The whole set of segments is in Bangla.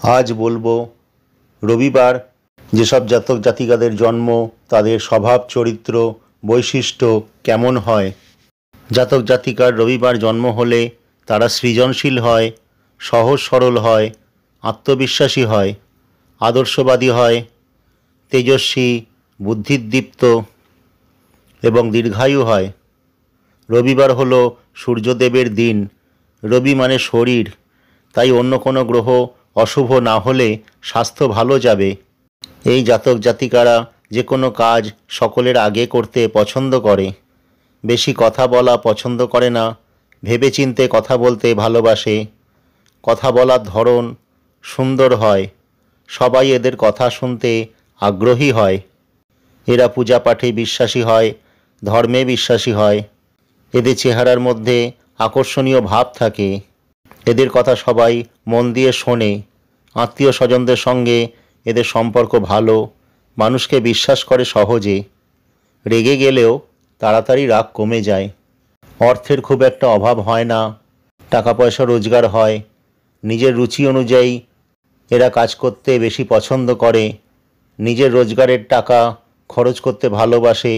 আজ বলবো রবিবার যেসব জাতক জাতিকাদের জন্ম তাদের স্বভাব চরিত্র বৈশিষ্ট্য কেমন হয়। জাতক জাতিকার রবিবার জন্ম হলে তারা সৃজনশীল হয়, সহজ সরল হয়, আত্মবিশ্বাসী হয়, আদর্শবাদী হয়, তেজস্বী, বুদ্ধিদীপ্ত এবং দীর্ঘায়ু হয়। রবিবার হলো সূর্যদেবের দিন। রবি মানে শরীর, তাই অন্য কোনো গ্রহ অশুভ না হলে স্বাস্থ্য ভালো যাবে। এই জাতক জাতিকারা যে কোনো কাজ সকলের আগে করতে পছন্দ করে, বেশি কথা বলা পছন্দ করে না, ভেবেচিন্তে কথা বলতে ভালোবাসে। কথা বলার ধরন সুন্দর হয়, সবাই এদের কথা শুনতে আগ্রহী হয়। এরা পূজা পাঠে বিশ্বাসী হয়, ধর্মে বিশ্বাসী হয়। এদের চেহারার মধ্যে আকর্ষণীয় ভাব থাকে। এদের কথা সবাই মন দিয়ে শোনে। আত্মীয় স্বজনদের সঙ্গে এদের সম্পর্ক ভালো, মানুষকে বিশ্বাস করে সহজে। রেগে গেলেও তাড়াতাড়ি রাগ কমে যায়। অর্থের খুব একটা অভাব হয় না, টাকা পয়সা রোজগার হয়। নিজের রুচি অনুযায়ী এরা কাজ করতে বেশি পছন্দ করে। নিজের রোজগারের টাকা খরচ করতে ভালোবাসে।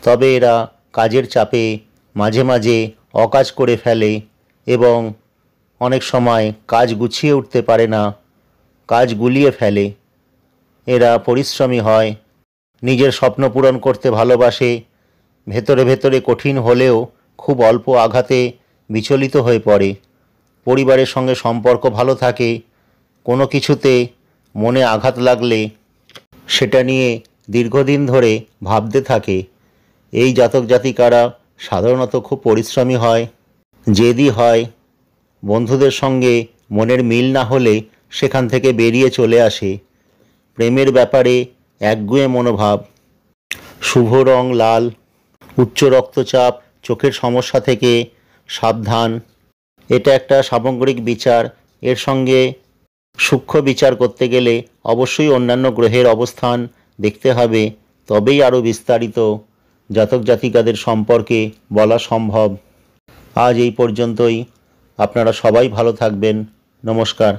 তবে এরা কাজের চাপে মাঝে মাঝে অকাজ করে ফেলে এবং অনেক সময় কাজ গুছিয়ে উঠতে পারে না, কাজ গুলিয়ে ফেলে। এরা পরিশ্রমী হয়, নিজের স্বপ্ন পূরণ করতে ভালোবাসে। ভেতরে ভেতরে কঠিন হলেও খুব অল্প আঘাতে বিচলিত হয়ে পড়ে। পরিবারের সঙ্গে সম্পর্ক ভালো থাকে। কোনো কিছুতে মনে আঘাত লাগলে সেটা নিয়ে দীর্ঘদিন ধরে ভাবতে থাকে। এই জাতক জাতিকারা সাধারণত খুব পরিশ্রমী হয়, জেদি হয়। বন্ধুদের সঙ্গে মনের মিল না হলে সেখান থেকে বেরিয়ে চলে আসে। প্রেমের ব্যাপারে একগুঁয়ে মনোভাব। শুভ রং লাল। উচ্চ রক্তচাপ, চোখের সমস্যা থেকে সাবধান। এটা একটা সামগ্রিক বিচার। এর সঙ্গে সূক্ষ্ম বিচার করতে গেলে অবশ্যই অন্যান্য গ্রহের অবস্থান দেখতে হবে, তবেই আরও বিস্তারিত জাতক জাতিকাদের সম্পর্কে বলা সম্ভব। আজ এই পর্যন্তই। আপনারা সবাই ভালো থাকবেন। নমস্কার।